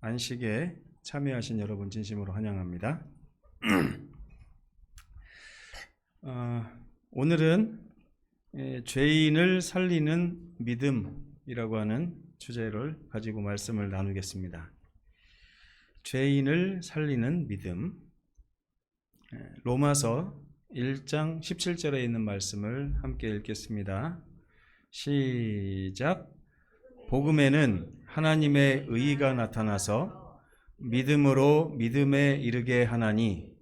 안식에 참여하신 여러분 진심으로 환영합니다. 오늘은 죄인을 살리는 믿음이라고 하는 주제를 가지고 말씀을 나누겠습니다. 죄인을 살리는 믿음. 로마서 1장 17절에 있는 말씀을 함께 읽겠습니다. 시작. 복음에는 하나님의 의의가 나타나서 믿음으로 믿음에 이르게 하나니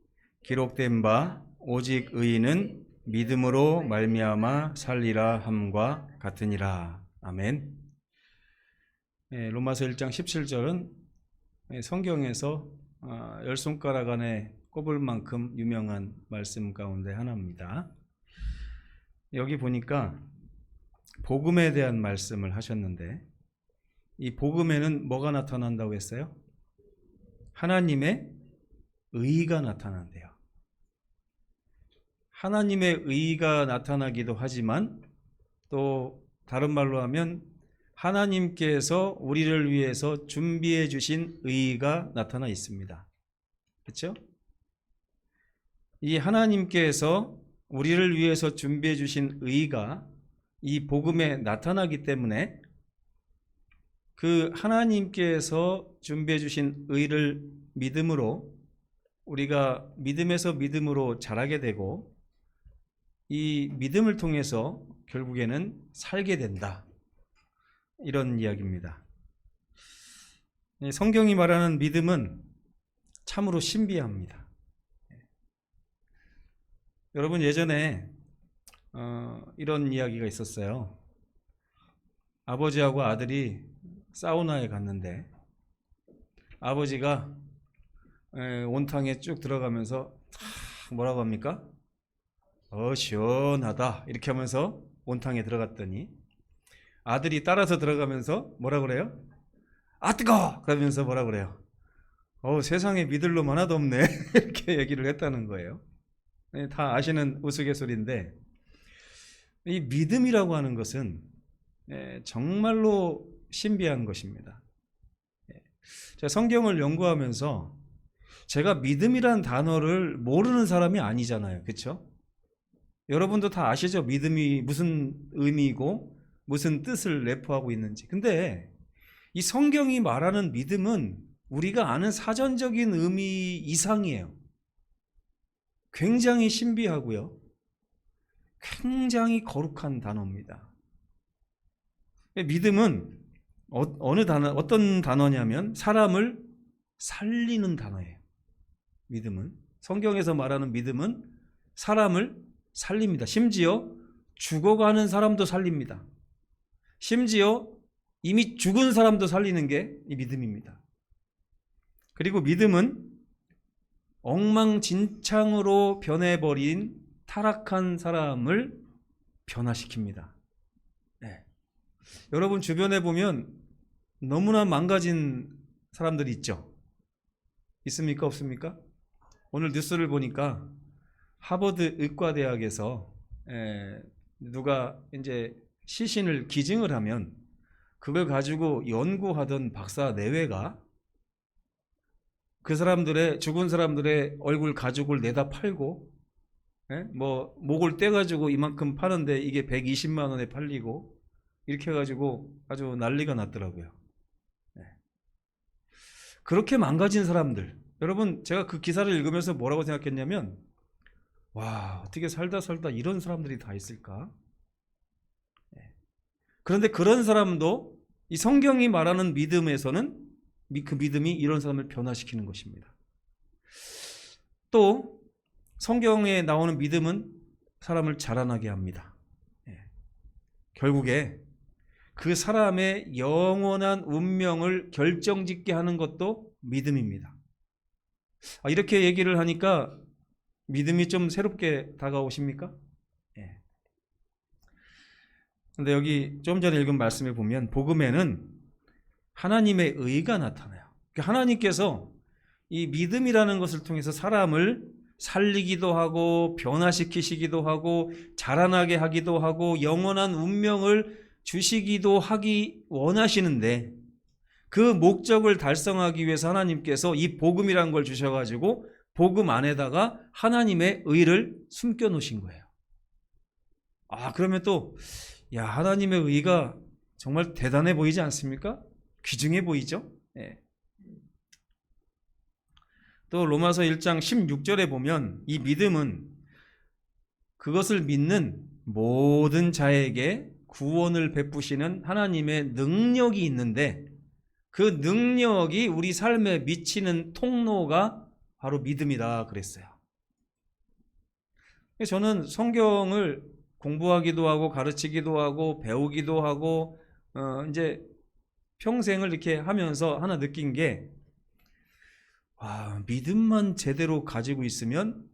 기록된 바 오직 의인은 믿음으로 말미암아 살리라 함과 같으니라. 아멘. 로마서 1장 17절은 성경에서 열 손가락 안에 꼽을 만큼 유명한 말씀 가운데 하나입니다. 여기 보니까 복음에 대한 말씀을 하셨는데, 이 복음에는 뭐가 나타난다고 했어요? 하나님의 의의가 나타난대요. 하나님의 의의가 나타나기도 하지만 또 다른 말로 하면 하나님께서 우리를 위해서 준비해 주신 의의가 나타나 있습니다. 그렇죠? 이 하나님께서 우리를 위해서 준비해 주신 의의가 이 복음에 나타나기 때문에 그 하나님께서 준비해 주신 의를 믿음으로 우리가 믿음에서 믿음으로 자라게 되고, 이 믿음을 통해서 결국에는 살게 된다, 이런 이야기입니다. 성경이 말하는 믿음은 참으로 신비합니다. 여러분, 예전에 이런 이야기가 있었어요. 아버지하고 아들이 사우나에 갔는데 아버지가 온탕에 쭉 들어가면서 뭐라고 합니까? 시원하다 이렇게 하면서 온탕에 들어갔더니 아들이 따라서 들어가면서 뭐라고 그래요? 뜨거워! 그러면서 뭐라고 그래요? 세상에 믿을 놈 하나도 없네 이렇게 얘기를 했다는 거예요. 다 아시는 우스갯소리인데, 이 믿음이라고 하는 것은 정말로 신비한 것입니다. 제가 성경을 연구하면서 제가 믿음이라는 단어를 모르는 사람이 아니잖아요. 그렇죠? 여러분도 다 아시죠? 믿음이 무슨 의미이고 무슨 뜻을 내포하고 있는지. 근데 이 성경이 말하는 믿음은 우리가 아는 사전적인 의미 이상이에요. 굉장히 신비하고요, 굉장히 거룩한 단어입니다. 믿음은 어떤 단어냐면 사람을 살리는 단어예요. 믿음은, 성경에서 말하는 믿음은 사람을 살립니다. 심지어 죽어가는 사람도 살립니다. 심지어 이미 죽은 사람도 살리는 게 이 믿음입니다. 그리고 믿음은 엉망진창으로 변해버린 타락한 사람을 변화시킵니다. 여러분 주변에 보면 너무나 망가진 사람들이 있죠? 있습니까? 없습니까? 오늘 뉴스를 보니까 하버드 의과대학에서 누가 이제 시신을 기증을 하면 그걸 가지고 연구하던 박사 내외가 그 사람들의, 죽은 사람들의 얼굴 가죽을 내다 팔고, 목을 떼가지고 이만큼 파는데 이게 120만 원에 팔리고, 이렇게 해가지고 아주 난리가 났더라고요. 그렇게 망가진 사람들, 여러분, 제가 그 기사를 읽으면서 뭐라고 생각했냐면, 와, 어떻게 살다 이런 사람들이 다 있을까? 그런데 그런 사람도 이 성경이 말하는 믿음에서는 그 믿음이 이런 사람을 변화시키는 것입니다. 또 성경에 나오는 믿음은 사람을 자라나게 합니다. 결국에 그 사람의 영원한 운명을 결정짓게 하는 것도 믿음입니다. 이렇게 얘기를 하니까 믿음이 좀 새롭게 다가오십니까? 그런데 여기 좀 전에 읽은 말씀에 보면 복음에는 하나님의 의가 나타나요. 하나님께서 이 믿음이라는 것을 통해서 사람을 살리기도 하고 변화시키시기도 하고 자라나게 하기도 하고 영원한 운명을 주시기도 하기 원하시는데, 그 목적을 달성하기 위해서 하나님께서 이 복음이란 걸 주셔가지고 복음 안에다가 하나님의 의를 숨겨 놓으신 거예요. 그러면 또 하나님의 의가 정말 대단해 보이지 않습니까? 귀중해 보이죠? 예. 또 로마서 1장 16절에 보면 이 믿음은 그것을 믿는 모든 자에게 구원을 베푸시는 하나님의 능력이 있는데, 그 능력이 우리 삶에 미치는 통로가 바로 믿음이다 그랬어요. 저는 성경을 공부하기도 하고 가르치기도 하고 배우기도 하고 이제 평생을 이렇게 하면서 하나 느낀 게, 믿음만 제대로 가지고 있으면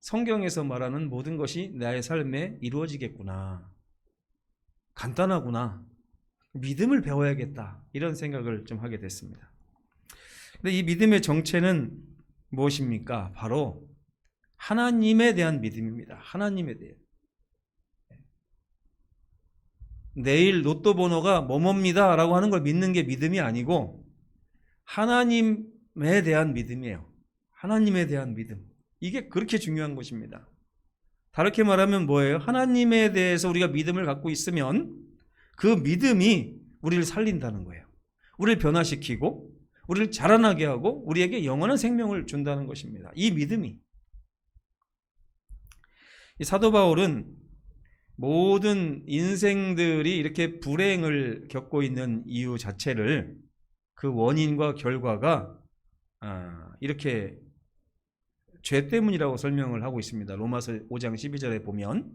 성경에서 말하는 모든 것이 나의 삶에 이루어지겠구나. 간단하구나. 믿음을 배워야겠다. 이런 생각을 좀 하게 됐습니다. 근데 이 믿음의 정체는 무엇입니까? 바로 하나님에 대한 믿음입니다. 하나님에 대해. 내일 로또 번호가 뭐뭐입니다 라고 하는 걸 믿는 게 믿음이 아니고 하나님에 대한 믿음이에요. 하나님에 대한 믿음. 이게 그렇게 중요한 것입니다. 다르게 말하면 뭐예요? 하나님에 대해서 우리가 믿음을 갖고 있으면 그 믿음이 우리를 살린다는 거예요. 우리를 변화시키고 우리를 자라나게 하고 우리에게 영원한 생명을 준다는 것입니다. 이 믿음이. 이 사도 바울은 모든 인생들이 이렇게 불행을 겪고 있는 이유 자체를, 그 원인과 결과가 이렇게 죄 때문이라고 설명을 하고 있습니다. 로마서 5장 12절에 보면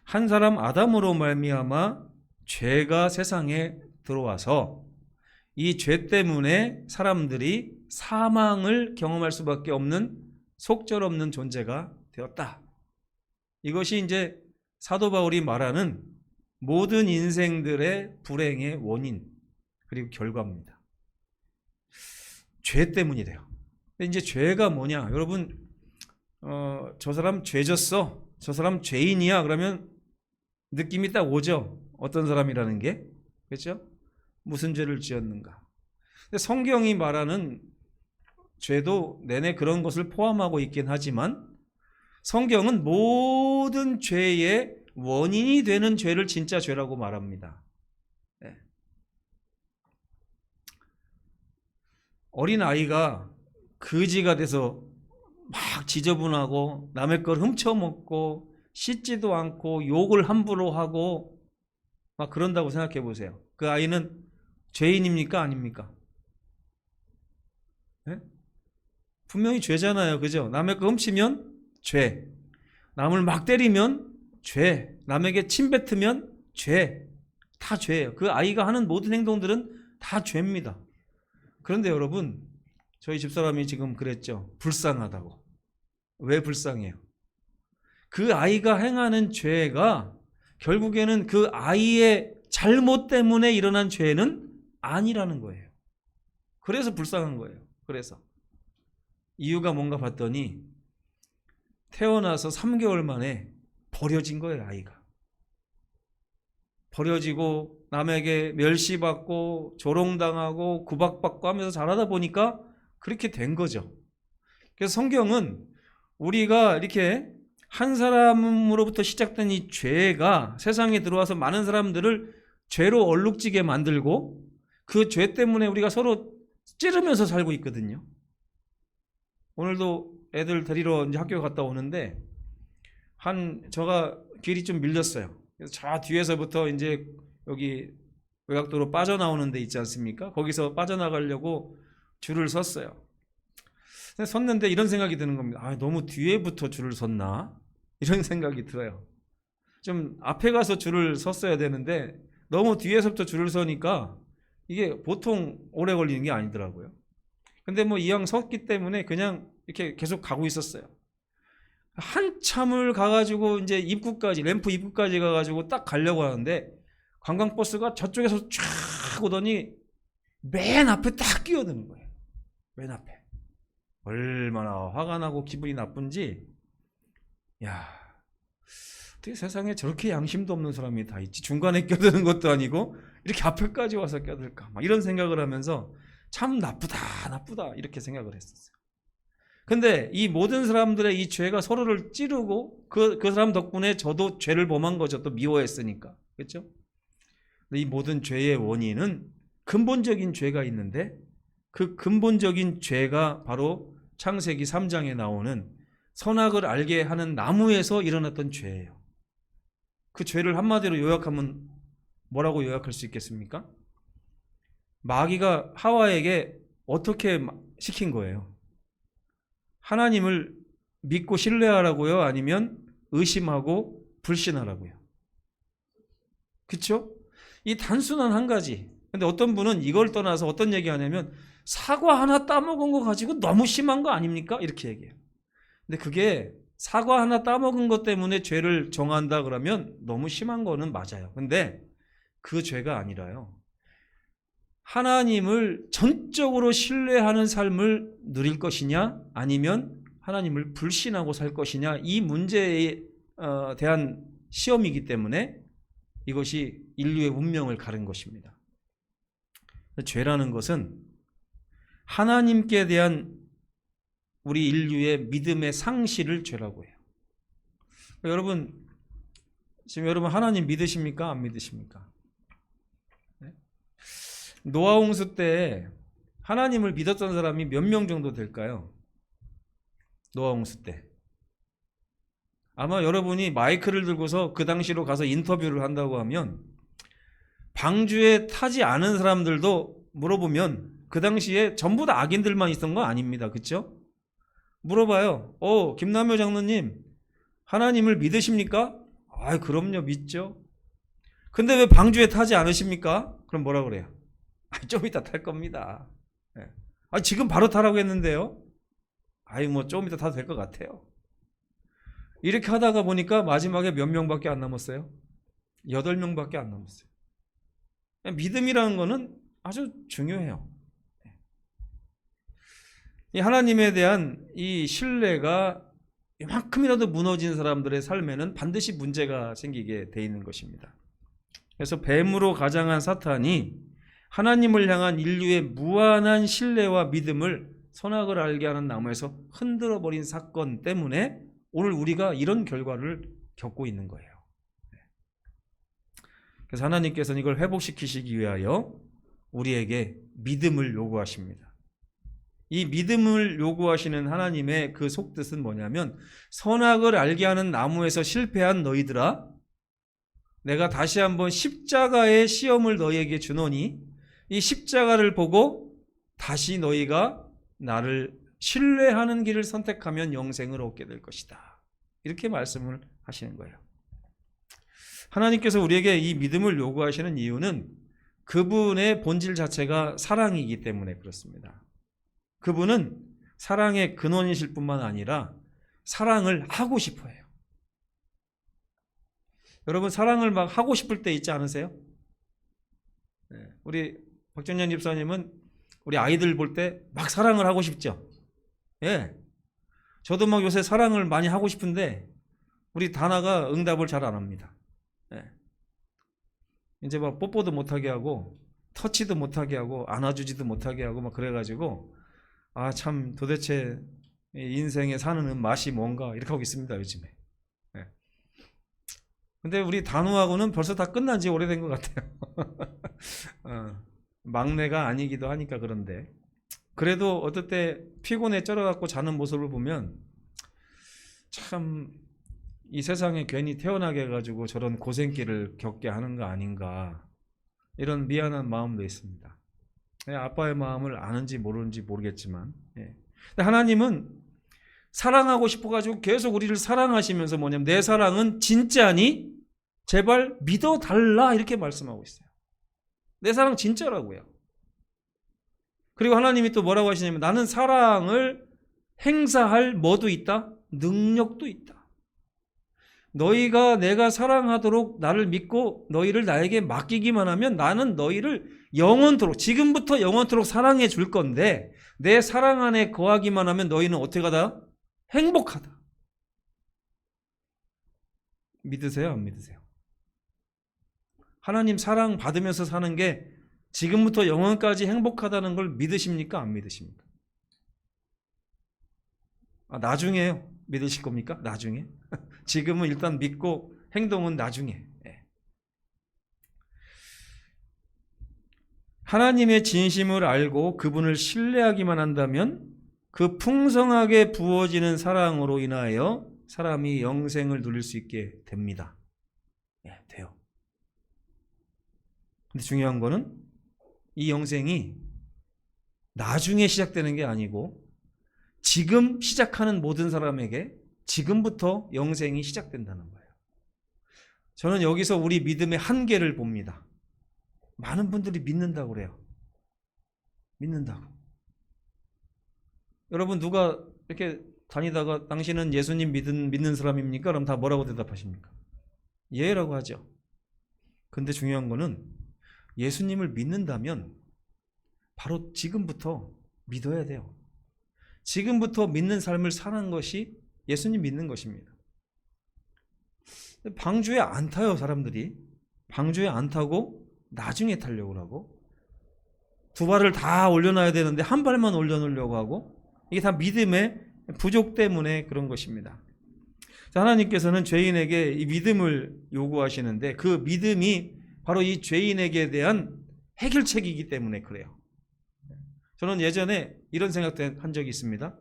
한 사람 아담으로 말미암아 죄가 세상에 들어와서 이 죄 때문에 사람들이 사망을 경험할 수밖에 없는 속절없는 존재가 되었다. 이것이 이제 사도 바울이 말하는 모든 인생들의 불행의 원인 그리고 결과입니다. 죄 때문이래요. 근데 이제 죄가 뭐냐? 여러분, 저 사람 죄졌어. 저 사람 죄인이야. 그러면 느낌이 딱 오죠. 어떤 사람이라는 게. 그렇죠? 무슨 죄를 지었는가. 근데 성경이 말하는 죄도 내내 그런 것을 포함하고 있긴 하지만 성경은 모든 죄의 원인이 되는 죄를 진짜 죄라고 말합니다. 네. 어린 아이가 거지가 돼서 막 지저분하고 남의 걸 훔쳐먹고 씻지도 않고 욕을 함부로 하고 막 그런다고 생각해 보세요. 그 아이는 죄인입니까? 아닙니까? 네? 분명히 죄잖아요. 그죠? 남의 거 훔치면 죄, 남을 막 때리면 죄, 남에게 침 뱉으면 죄, 다 죄예요. 그 아이가 하는 모든 행동들은 다 죄입니다. 그런데 여러분, 저희 집사람이 지금 그랬죠. 불쌍하다고. 왜 불쌍해요? 그 아이가 행하는 죄가 결국에는 그 아이의 잘못 때문에 일어난 죄는 아니라는 거예요. 그래서 불쌍한 거예요. 그래서 이유가 뭔가 봤더니 태어나서 3개월 만에 버려진 거예요. 아이가 버려지고 남에게 멸시받고 조롱당하고 구박받고 하면서 자라다 보니까 그렇게 된 거죠. 그래서 성경은 우리가 이렇게 한 사람으로부터 시작된 이 죄가 세상에 들어와서 많은 사람들을 죄로 얼룩지게 만들고 그 죄 때문에 우리가 서로 찌르면서 살고 있거든요. 오늘도 애들 데리러 이제 학교 갔다 오는데 제가 길이 좀 밀렸어요. 그래서 저 뒤에서부터 이제 여기 외곽도로 빠져나오는 데 있지 않습니까? 거기서 빠져나가려고 줄을 섰어요. 섰는데 이런 생각이 드는 겁니다. 너무 뒤에부터 줄을 섰나? 이런 생각이 들어요. 좀 앞에 가서 줄을 섰어야 되는데 너무 뒤에서부터 줄을 서니까 이게 보통 오래 걸리는 게 아니더라고요. 근데 뭐 이왕 섰기 때문에 그냥 이렇게 계속 가고 있었어요. 한참을 가가지고 이제 입구까지, 램프 입구까지 가가지고 딱 가려고 하는데 관광버스가 저쪽에서 쫙 오더니 맨 앞에 딱 끼어드는 거예요. 맨 앞에. 얼마나 화가 나고 기분이 나쁜지. 야, 어떻게 세상에 저렇게 양심도 없는 사람이 다 있지. 중간에 끼어드는 것도 아니고 이렇게 앞에까지 와서 껴들까? 막 이런 생각을 하면서 참 나쁘다 이렇게 생각을 했었어요. 근데 이 모든 사람들의 이 죄가 서로를 찌르고 그 사람 덕분에 저도 죄를 범한 거죠. 또 미워했으니까. 그렇죠? 이 모든 죄의 원인은 근본적인 죄가 있는데 그 근본적인 죄가 바로 창세기 3장에 나오는 선악을 알게 하는 나무에서 일어났던 죄예요. 그 죄를 한마디로 요약하면 뭐라고 요약할 수 있겠습니까? 마귀가 하와에게 어떻게 시킨 거예요? 하나님을 믿고 신뢰하라고요? 아니면 의심하고 불신하라고요? 그렇죠? 이 단순한 한 가지. 근데 어떤 분은 이걸 떠나서 어떤 얘기 하냐면 사과 하나 따먹은 거 가지고 너무 심한 거 아닙니까? 이렇게 얘기해요. 근데 그게 사과 하나 따먹은 것 때문에 죄를 정한다 그러면 너무 심한 거는 맞아요. 근데 그 죄가 아니라요. 하나님을 전적으로 신뢰하는 삶을 누릴 것이냐 아니면 하나님을 불신하고 살 것이냐 이 문제에 대한 시험이기 때문에 이것이 인류의 운명을 가른 것입니다. 죄라는 것은 하나님께 대한 우리 인류의 믿음의 상실을 죄라고 해요. 여러분 지금 여러분 하나님 믿으십니까? 안 믿으십니까? 네? 노아 홍수 때 하나님을 믿었던 사람이 몇 명 정도 될까요? 노아 홍수 때 아마 여러분이 마이크를 들고서 그 당시로 가서 인터뷰를 한다고 하면 방주에 타지 않은 사람들도 물어보면 그 당시에 전부 다 악인들만 있던 거 아닙니다. 그렇죠? 물어봐요. 김남효 장로님 하나님을 믿으십니까? 아, 그럼요 믿죠. 근데 왜 방주에 타지 않으십니까? 그럼 뭐라 그래요? 좀 이따 탈 겁니다. 지금 바로 타라고 했는데요. 뭐 좀 이따 타도 될 것 같아요. 이렇게 하다가 보니까 마지막에 몇 명밖에 안 남았어요? 8명밖에 안 남았어요. 믿음이라는 거는 아주 중요해요. 이 하나님에 대한 이 신뢰가 이만큼이라도 무너진 사람들의 삶에는 반드시 문제가 생기게 돼 있는 것입니다. 그래서 뱀으로 가장한 사탄이 하나님을 향한 인류의 무한한 신뢰와 믿음을 선악을 알게 하는 나무에서 흔들어 버린 사건 때문에 오늘 우리가 이런 결과를 겪고 있는 거예요. 그래서 하나님께서는 이걸 회복시키시기 위하여 우리에게 믿음을 요구하십니다. 이 믿음을 요구하시는 하나님의 그 속뜻은 뭐냐면 선악을 알게 하는 나무에서 실패한 너희들아 내가 다시 한번 십자가의 시험을 너희에게 주노니 이 십자가를 보고 다시 너희가 나를 신뢰하는 길을 선택하면 영생을 얻게 될 것이다. 이렇게 말씀을 하시는 거예요. 하나님께서 우리에게 이 믿음을 요구하시는 이유는 그분의 본질 자체가 사랑이기 때문에 그렇습니다. 그분은 사랑의 근원이실 뿐만 아니라 사랑을 하고 싶어 해요. 여러분 사랑을 막 하고 싶을 때 있지 않으세요? 우리 박정년 집사님은 우리 아이들 볼 때 막 사랑을 하고 싶죠? 예. 저도 막 요새 사랑을 많이 하고 싶은데 우리 다나가 응답을 잘 안 합니다. 예. 이제 막 뽀뽀도 못하게 하고 터치도 못하게 하고 안아주지도 못하게 하고 막 그래가지고 참 도대체 인생에 사는 맛이 뭔가 이렇게 하고 있습니다 요즘에. 예. 근데 우리 단우하고는 벌써 다 끝난 지 오래된 것 같아요. 막내가 아니기도 하니까 그런데 그래도 어떨 때 피곤해 쩔어갖고 자는 모습을 보면 참 이 세상에 괜히 태어나게 해가지고 저런 고생길을 겪게 하는 거 아닌가 이런 미안한 마음도 있습니다. 아빠의 마음을 아는지 모르는지 모르겠지만 근데 하나님은 사랑하고 싶어가지고 계속 우리를 사랑하시면서 뭐냐면 내 사랑은 진짜니 제발 믿어달라 이렇게 말씀하고 있어요. 내 사랑 진짜라고요. 그리고 하나님이 또 뭐라고 하시냐면 나는 사랑을 행사할 뭐도 있다? 능력도 있다. 너희가 내가 사랑하도록 나를 믿고 너희를 나에게 맡기기만 하면 나는 너희를 영원토록 지금부터 영원토록 사랑해 줄 건데 내 사랑 안에 거하기만 하면 너희는 어떻게 하다? 행복하다. 믿으세요? 안 믿으세요? 하나님 사랑 받으면서 사는 게 지금부터 영원까지 행복하다는 걸 믿으십니까? 안 믿으십니까? 나중에요. 믿으실 겁니까? 나중에? 지금은 일단 믿고 행동은 나중에. 하나님의 진심을 알고 그분을 신뢰하기만 한다면 그 풍성하게 부어지는 사랑으로 인하여 사람이 영생을 누릴 수 있게 됩니다. 돼요. 근데 중요한 거는 이 영생이 나중에 시작되는 게 아니고 지금 시작하는 모든 사람에게 지금부터 영생이 시작된다는 거예요. 저는 여기서 우리 믿음의 한계를 봅니다. 많은 분들이 믿는다고 그래요. 믿는다고. 여러분 누가 이렇게 다니다가 당신은 예수님 믿는 사람입니까? 그럼 다 뭐라고 대답하십니까? 예라고 하죠. 근데 중요한 거는 예수님을 믿는다면 바로 지금부터 믿어야 돼요. 지금부터 믿는 삶을 사는 것이 예수님 믿는 것입니다. 방주에 안 타요, 사람들이. 방주에 안 타고 나중에 타려고 하고 두 발을 다 올려놔야 되는데 한 발만 올려놓으려고 하고 이게 다 믿음의 부족 때문에 그런 것입니다. 하나님께서는 죄인에게 이 믿음을 요구하시는데 그 믿음이 바로 이 죄인에게 대한 해결책이기 때문에 그래요. 저는 예전에 이런 생각도 한 적이 있습니다.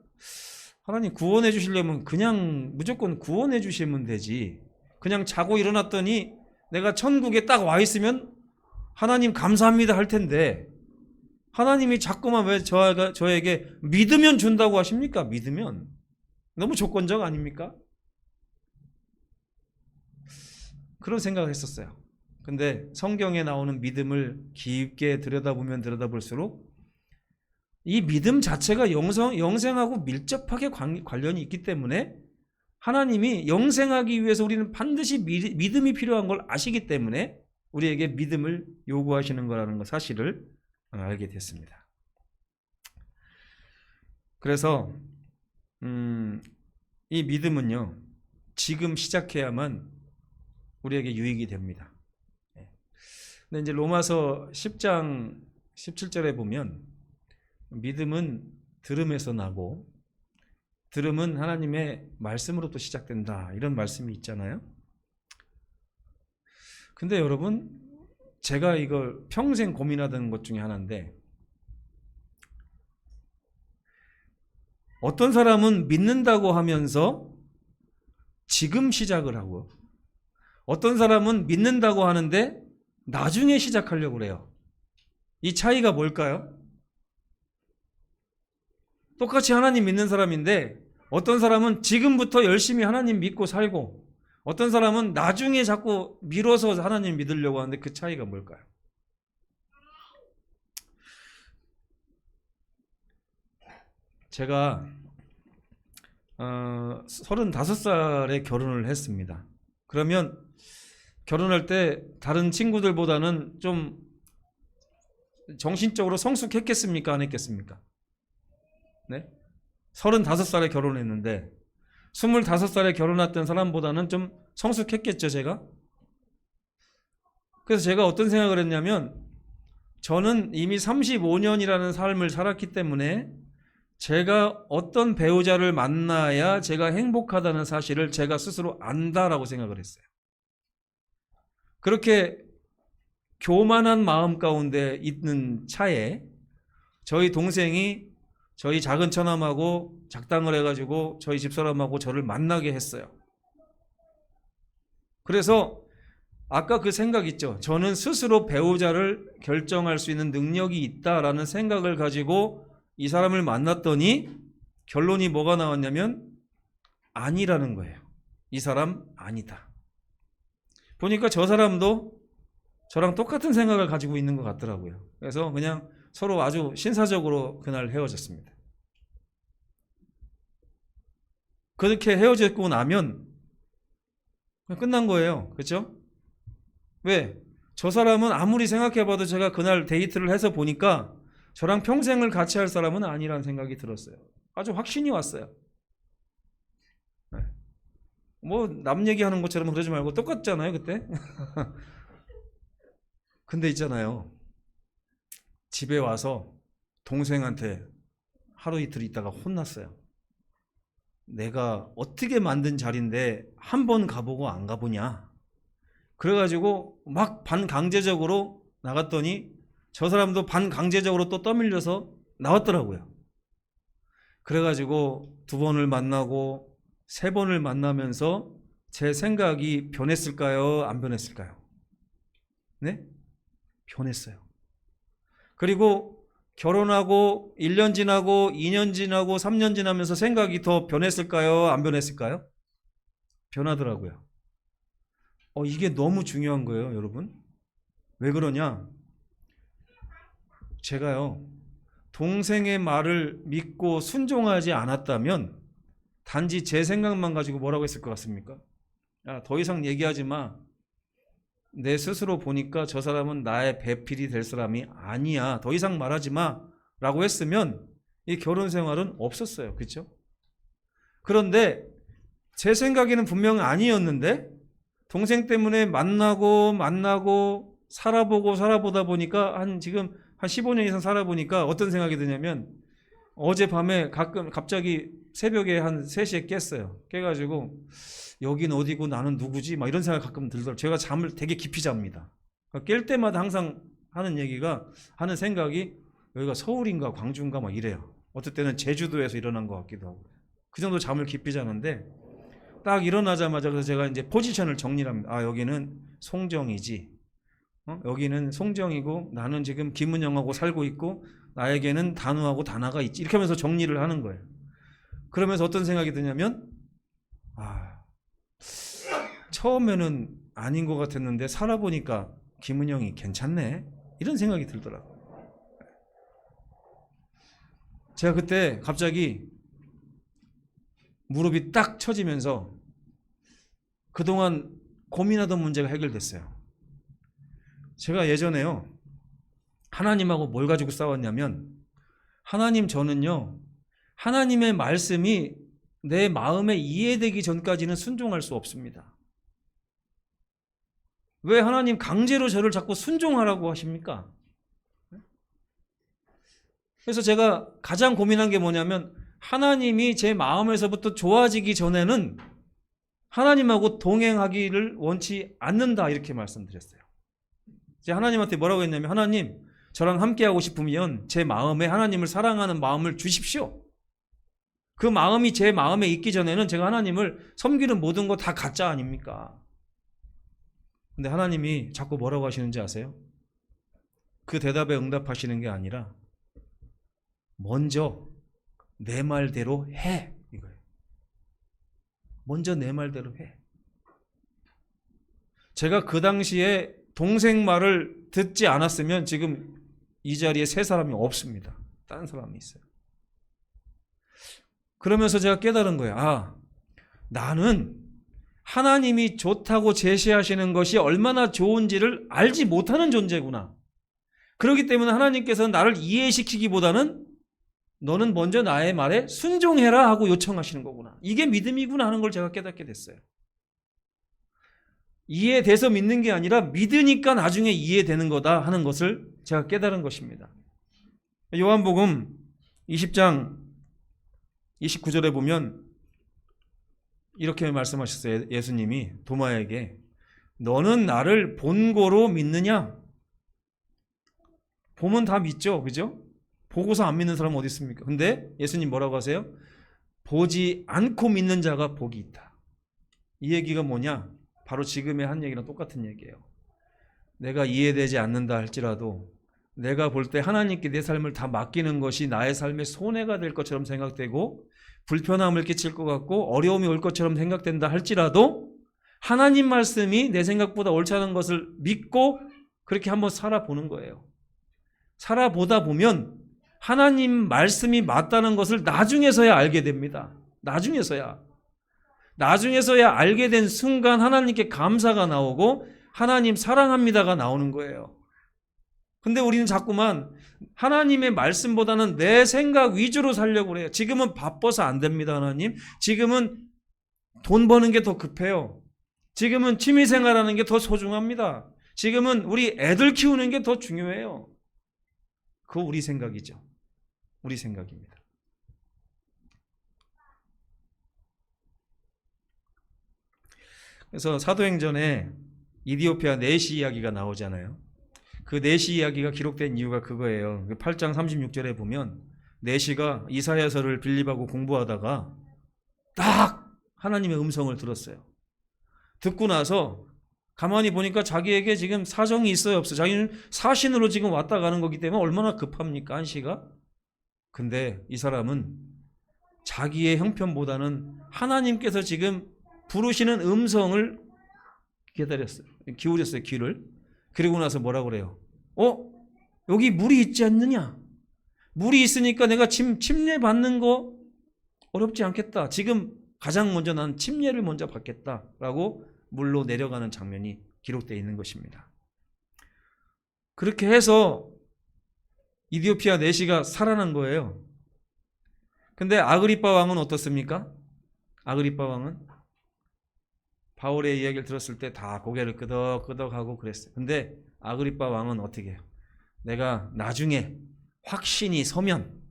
하나님 구원해 주시려면 그냥 무조건 구원해 주시면 되지. 그냥 자고 일어났더니 내가 천국에 딱 와 있으면 하나님 감사합니다 할 텐데 하나님이 자꾸만 왜 저에게 믿으면 준다고 하십니까? 믿으면. 너무 조건적 아닙니까? 그런 생각을 했었어요. 근데 성경에 나오는 믿음을 깊게 들여다보면 들여다볼수록 이 믿음 자체가 영생하고 밀접하게 관련이 있기 때문에 하나님이 영생하기 위해서 우리는 반드시 믿음이 필요한 걸 아시기 때문에 우리에게 믿음을 요구하시는 거라는 사실을 알게 됐습니다. 그래서 이 믿음은요 지금 시작해야만 우리에게 유익이 됩니다. 근데 이제 로마서 10장 17절에 보면 믿음은 들음에서 나고 들음은 하나님의 말씀으로부터 시작된다 이런 말씀이 있잖아요. 근데 여러분 제가 이걸 평생 고민하던 것 중에 하나인데 어떤 사람은 믿는다고 하면서 지금 시작을 하고 어떤 사람은 믿는다고 하는데 나중에 시작하려고 그래요. 이 차이가 뭘까요? 똑같이 하나님 믿는 사람인데 어떤 사람은 지금부터 열심히 하나님 믿고 살고 어떤 사람은 나중에 자꾸 미뤄서 하나님 믿으려고 하는데 그 차이가 뭘까요? 제가 35살에 결혼을 했습니다. 그러면 결혼할 때 다른 친구들보다는 좀 정신적으로 성숙했겠습니까? 안 했겠습니까? 네? 35살에 결혼했는데 25살에 결혼했던 사람보다는 좀 성숙했겠죠, 제가? 그래서 제가 어떤 생각을 했냐면 저는 이미 35년이라는 삶을 살았기 때문에 제가 어떤 배우자를 만나야 제가 행복하다는 사실을 제가 스스로 안다라고 생각을 했어요. 그렇게 교만한 마음 가운데 있는 차에 저희 동생이 저희 작은 처남하고 작당을 해가지고 저희 집사람하고 저를 만나게 했어요. 그래서 아까 그 생각 있죠. 저는 스스로 배우자를 결정할 수 있는 능력이 있다라는 생각을 가지고 이 사람을 만났더니 결론이 뭐가 나왔냐면 아니라는 거예요. 이 사람 아니다. 보니까 저 사람도 저랑 똑같은 생각을 가지고 있는 것 같더라고요. 그래서 그냥 서로 아주 신사적으로 그날 헤어졌습니다. 그렇게 헤어졌고 나면 끝난 거예요. 그렇죠? 왜? 저 사람은 아무리 생각해봐도 제가 그날 데이트를 해서 보니까 저랑 평생을 같이 할 사람은 아니라는 생각이 들었어요. 아주 확신이 왔어요. 뭐 남 얘기하는 것처럼 그러지 말고 똑같잖아요 그때. 근데 있잖아요. 집에 와서 동생한테 하루 이틀 있다가 혼났어요. 내가 어떻게 만든 자리인데 한 번 가보고 안 가보냐. 그래가지고 막 반강제적으로 나갔더니 저 사람도 반강제적으로 또 떠밀려서 나왔더라고요. 그래가지고 2번을 만나고 3번을 만나면서 제 생각이 변했을까요? 안 변했을까요? 네? 변했어요. 그리고 결혼하고 1년 지나고 2년 지나고 3년 지나면서 생각이 더 변했을까요? 안 변했을까요? 변하더라고요. 이게 너무 중요한 거예요, 여러분. 왜 그러냐? 제가요, 동생의 말을 믿고 순종하지 않았다면 단지 제 생각만 가지고 뭐라고 했을 것 같습니까? 야, 더 이상 얘기하지 마. 내 스스로 보니까 저 사람은 나의 배필이 될 사람이 아니야. 더 이상 말하지 마. 라고 했으면 이 결혼 생활은 없었어요. 그렇죠? 그런데 제 생각에는 분명 아니었는데 동생 때문에 만나고 살아보다 보니까 지금 한 15년 이상 살아보니까 어떤 생각이 드냐면 어젯밤에 갑자기 새벽에 한 3시에 깼어요. 깨가지고 여긴 어디고 나는 누구지? 막 이런 생각 가끔 들더라고요. 제가 잠을 되게 깊이 잡니다. 깰 때마다 항상 하는 생각이 여기가 서울인가 광주인가 막 이래요. 어떨 때는 제주도에서 일어난 것 같기도 하고. 그 정도 잠을 깊이 자는데 딱 일어나자마자 그래서 제가 이제 포지션을 정리를 합니다. 아, 여기는 송정이지. 여기는 송정이고 나는 지금 김은영하고 살고 있고 나에게는 단우하고 다나가 있지. 이렇게 하면서 정리를 하는 거예요. 그러면서 어떤 생각이 드냐면 처음에는 아닌 것 같았는데 살아보니까 김은영이 괜찮네. 이런 생각이 들더라고요. 제가 그때 갑자기 무릎이 딱 처지면서 그동안 고민하던 문제가 해결됐어요. 제가 예전에요, 하나님하고 뭘 가지고 싸웠냐면, 하나님, 저는요, 하나님의 말씀이 내 마음에 이해되기 전까지는 순종할 수 없습니다. 왜 하나님 강제로 저를 자꾸 순종하라고 하십니까? 그래서 제가 가장 고민한 게 뭐냐면, 하나님이 제 마음에서부터 좋아지기 전에는 하나님하고 동행하기를 원치 않는다, 이렇게 말씀드렸어요. 제가 하나님한테 뭐라고 했냐면, 하나님, 저랑 함께하고 싶으면 제 마음에 하나님을 사랑하는 마음을 주십시오. 그 마음이 제 마음에 있기 전에는 제가 하나님을 섬기는 모든 거 다 가짜 아닙니까? 근데 하나님이 자꾸 뭐라고 하시는지 아세요? 그 대답에 응답하시는 게 아니라 먼저 내 말대로 해, 이거예요. 먼저 내 말대로 해. 제가 그 당시에 동생 말을 듣지 않았으면 지금 이 자리에 세 사람이 없습니다. 다른 사람이 있어요. 그러면서 제가 깨달은 거예요. 나는 하나님이 좋다고 제시하시는 것이 얼마나 좋은지를 알지 못하는 존재구나. 그렇기 때문에 하나님께서는 나를 이해시키기보다는 너는 먼저 나의 말에 순종해라 하고 요청하시는 거구나. 이게 믿음이구나 하는 걸 제가 깨닫게 됐어요. 이해돼서 믿는 게 아니라 믿으니까 나중에 이해되는 거다 하는 것을 제가 깨달은 것입니다. 요한복음 20장 29절에 보면 이렇게 말씀하셨어요. 예수님이 도마에게, 너는 나를 본고로 믿느냐? 보면 다 믿죠, 그죠? 보고서 안 믿는 사람은 어디 있습니까? 근데 예수님 뭐라고 하세요? 보지 않고 믿는 자가 복이 있다. 이 얘기가 뭐냐? 바로 지금의 한 얘기랑 똑같은 얘기예요. 내가 이해되지 않는다 할지라도 내가 볼 때 하나님께 내 삶을 다 맡기는 것이 나의 삶에 손해가 될 것처럼 생각되고 불편함을 끼칠 것 같고 어려움이 올 것처럼 생각된다 할지라도 하나님 말씀이 내 생각보다 옳지 않은 것을 믿고 그렇게 한번 살아보는 거예요. 살아보다 보면 하나님 말씀이 맞다는 것을 나중에서야 알게 됩니다. 나중에서야 알게 된 순간 하나님께 감사가 나오고 하나님 사랑합니다가 나오는 거예요. 근데 우리는 자꾸만 하나님의 말씀보다는 내 생각 위주로 살려고 그래요. 지금은 바빠서 안 됩니다, 하나님. 지금은 돈 버는 게 더 급해요. 지금은 취미생활하는 게 더 소중합니다. 지금은 우리 애들 키우는 게 더 중요해요. 그거 우리 생각이죠. 우리 생각입니다. 그래서 사도행전에 이디오피아 내시 이야기가 나오잖아요. 그 내시 이야기가 기록된 이유가 그거예요. 8장 36절에 보면 내시가 이사야서를 빌립하고 공부하다가 딱 하나님의 음성을 들었어요. 듣고 나서 가만히 보니까 자기에게 지금 사정이 있어요, 없어요? 자기는 사신으로 지금 왔다 가는 거기 때문에 얼마나 급합니까, 한시가? 근데 이 사람은 자기의 형편보다는 하나님께서 지금 부르시는 음성을 기다렸어요. 기울였어요, 귀를. 그리고 나서 뭐라고 그래요? 여기 물이 있지 않느냐? 물이 있으니까 내가 침례 받는 거 어렵지 않겠다. 지금 가장 먼저 난 침례를 먼저 받겠다라고 물로 내려가는 장면이 기록되어 있는 것입니다. 그렇게 해서 이디오피아 내시가 살아난 거예요. 근데 아그리빠 왕은 어떻습니까? 아그리빠 왕은 바울의 이야기를 들었을 때 다 고개를 끄덕끄덕하고 그랬어요. 근데 아그리빠 왕은 어떻게 해요? 내가 나중에 확신이 서면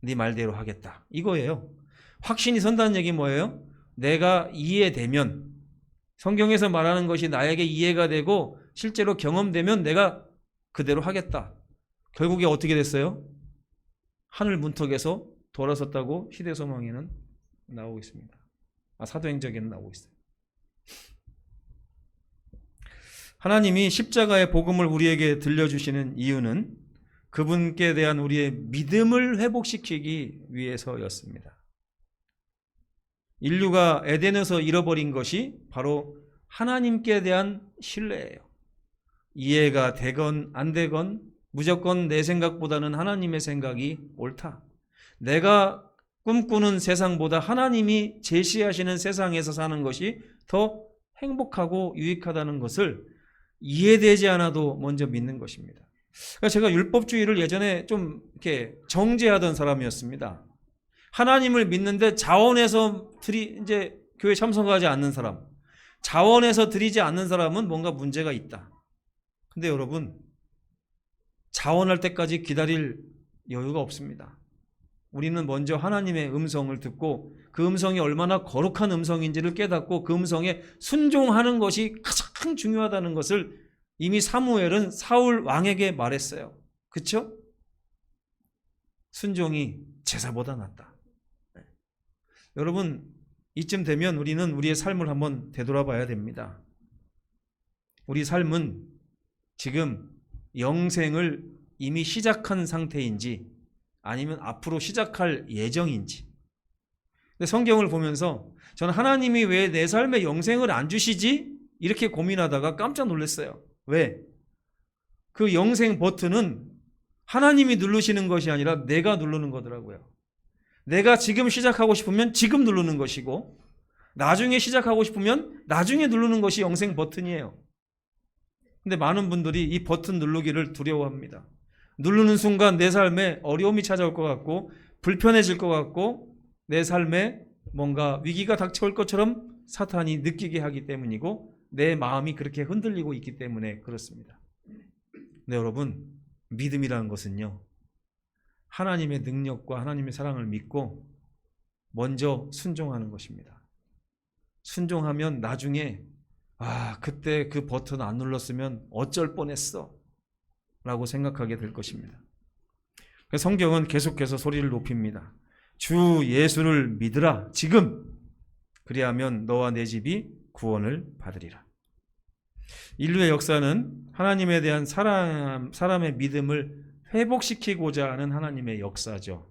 네 말대로 하겠다. 이거예요. 확신이 선다는 얘기 뭐예요? 내가 이해되면, 성경에서 말하는 것이 나에게 이해가 되고 실제로 경험되면 내가 그대로 하겠다. 결국에 어떻게 됐어요? 하늘 문턱에서 돌아섰다고 시대소망에는 나오고 있습니다. 사도행전에는 나오고 있어요. 하나님이 십자가의 복음을 우리에게 들려주시는 이유는 그분께 대한 우리의 믿음을 회복시키기 위해서였습니다. 인류가 에덴에서 잃어버린 것이 바로 하나님께 대한 신뢰예요. 이해가 되건 안 되건 무조건 내 생각보다는 하나님의 생각이 옳다. 내가 꿈꾸는 세상보다 하나님이 제시하시는 세상에서 사는 것이 더 행복하고 유익하다는 것을 이해되지 않아도 먼저 믿는 것입니다. 그러니까 제가 율법주의를 예전에 좀 이렇게 정죄하던 사람이었습니다. 하나님을 믿는데 자원해서 이제 교회 참석하지 않는 사람, 자원해서 드리지 않는 사람은 뭔가 문제가 있다. 근데 여러분, 자원할 때까지 기다릴 여유가 없습니다. 우리는 먼저 하나님의 음성을 듣고 그 음성이 얼마나 거룩한 음성인지를 깨닫고 그 음성에 순종하는 것이 가장 중요하다는 것을 이미 사무엘은 사울 왕에게 말했어요. 그렇죠? 순종이 제사보다 낫다. 여러분, 이쯤 되면 우리는 우리의 삶을 한번 되돌아봐야 됩니다. 우리 삶은 지금 영생을 이미 시작한 상태인지 아니면 앞으로 시작할 예정인지. 근데 성경을 보면서 저는 하나님이 왜 내 삶에 영생을 안 주시지? 이렇게 고민하다가 깜짝 놀랐어요. 왜? 그 영생 버튼은 하나님이 누르시는 것이 아니라 내가 누르는 거더라고요. 내가 지금 시작하고 싶으면 지금 누르는 것이고 나중에 시작하고 싶으면 나중에 누르는 것이 영생 버튼이에요. 근데 많은 분들이 이 버튼 누르기를 두려워합니다. 누르는 순간 내 삶에 어려움이 찾아올 것 같고 불편해질 것 같고 내 삶에 뭔가 위기가 닥쳐올 것처럼 사탄이 느끼게 하기 때문이고 내 마음이 그렇게 흔들리고 있기 때문에 그렇습니다. 근데 여러분, 믿음이라는 것은요, 하나님의 능력과 하나님의 사랑을 믿고 먼저 순종하는 것입니다. 순종하면 나중에 그때 그 버튼 안 눌렀으면 어쩔 뻔했어 라고 생각하게 될 것입니다. 성경은 계속해서 소리를 높입니다. 주 예수를 믿으라 지금, 그리하면 너와 내 집이 구원을 받으리라. 인류의 역사는 하나님에 대한 사람의 믿음을 회복시키고자 하는 하나님의 역사죠.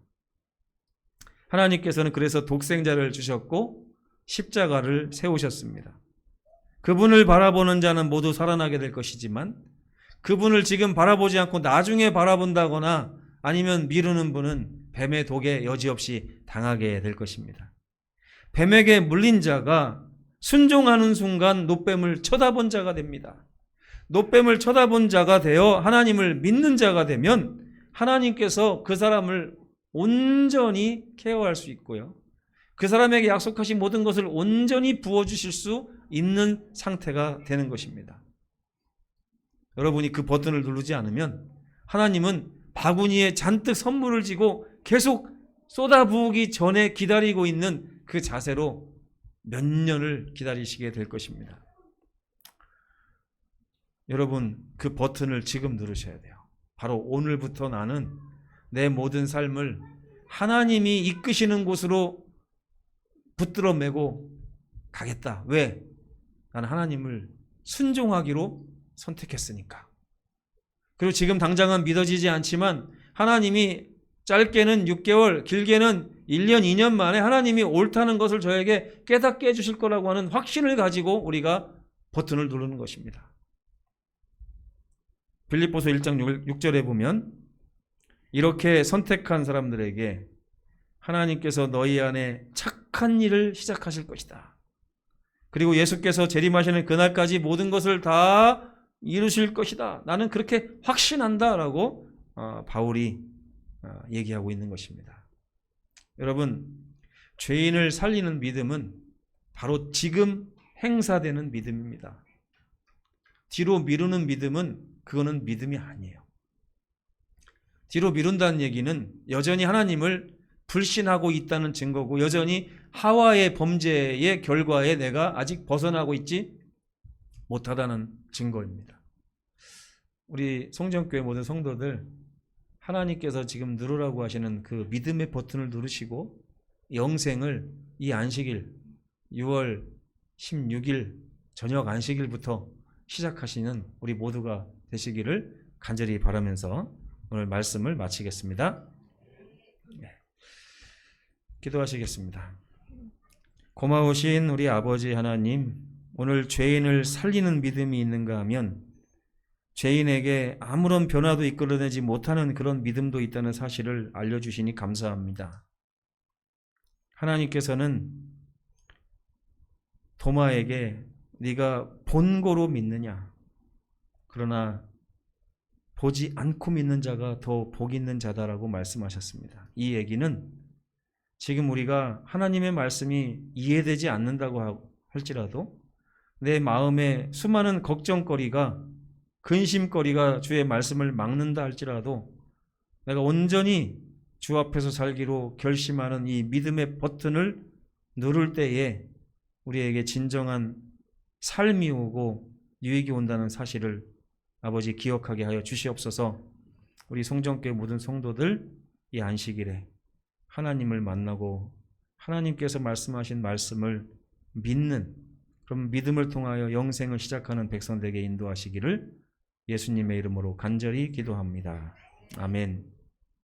하나님께서는 그래서 독생자를 주셨고 십자가를 세우셨습니다. 그분을 바라보는 자는 모두 살아나게 될 것이지만 그분을 지금 바라보지 않고 나중에 바라본다거나 아니면 미루는 분은 뱀의 독에 여지없이 당하게 될 것입니다. 뱀에게 물린 자가 순종하는 순간 노뱀을 쳐다본 자가 됩니다. 노뱀을 쳐다본 자가 되어 하나님을 믿는 자가 되면 하나님께서 그 사람을 온전히 케어할 수 있고요. 그 사람에게 약속하신 모든 것을 온전히 부어주실 수 있는 상태가 되는 것입니다. 여러분이 그 버튼을 누르지 않으면 하나님은 바구니에 잔뜩 선물을 지고 계속 쏟아부으기 전에 기다리고 있는 그 자세로 몇 년을 기다리시게 될 것입니다. 여러분, 그 버튼을 지금 누르셔야 돼요. 바로 오늘부터 나는 내 모든 삶을 하나님이 이끄시는 곳으로 붙들어 매고 가겠다. 왜? 나는 하나님을 순종하기로 선택했으니까. 그리고 지금 당장은 믿어지지 않지만 하나님이 짧게는 6개월, 길게는 1년, 2년 만에 하나님이 옳다는 것을 저에게 깨닫게 해주실 거라고 하는 확신을 가지고 우리가 버튼을 누르는 것입니다. 빌립보서 1장 6절에 보면 이렇게 선택한 사람들에게 하나님께서 너희 안에 착한 일을 시작하실 것이다. 그리고 예수께서 재림하시는 그날까지 모든 것을 다 이루실 것이다. 나는 그렇게 확신한다라고 바울이 얘기하고 있는 것입니다. 여러분, 죄인을 살리는 믿음은 바로 지금 행사되는 믿음입니다. 뒤로 미루는 믿음은 그거는 믿음이 아니에요. 뒤로 미룬다는 얘기는 여전히 하나님을 불신하고 있다는 증거고 여전히 하와의 범죄의 결과에 내가 아직 벗어나고 있지 못하다는 증거입니다. 우리 송정교회 모든 성도들, 하나님께서 지금 누르라고 하시는 그 믿음의 버튼을 누르시고 영생을 이 안식일 6월 16일 저녁 안식일부터 시작하시는 우리 모두가 되시기를 간절히 바라면서 오늘 말씀을 마치겠습니다. 기도하시겠습니다. 고마우신 우리 아버지 하나님, 오늘 죄인을 살리는 믿음이 있는가 하면 죄인에게 아무런 변화도 이끌어내지 못하는 그런 믿음도 있다는 사실을 알려주시니 감사합니다. 하나님께서는 도마에게 네가 본고로 믿느냐, 그러나 보지 않고 믿는 자가 더 복 있는 자다라고 말씀하셨습니다. 이 얘기는 지금 우리가 하나님의 말씀이 이해되지 않는다고 할지라도 내 마음에 수많은 걱정거리가, 근심거리가 주의 말씀을 막는다 할지라도 내가 온전히 주 앞에서 살기로 결심하는 이 믿음의 버튼을 누를 때에 우리에게 진정한 삶이 오고 유익이 온다는 사실을 아버지 기억하게 하여 주시옵소서. 우리 송정교회 모든 성도들 이 안식일에 하나님을 만나고 하나님께서 말씀하신 말씀을 믿는, 그럼 믿음을 통하여 영생을 시작하는 백성들에게 인도하시기를 예수님의 이름으로 간절히 기도합니다. 아멘.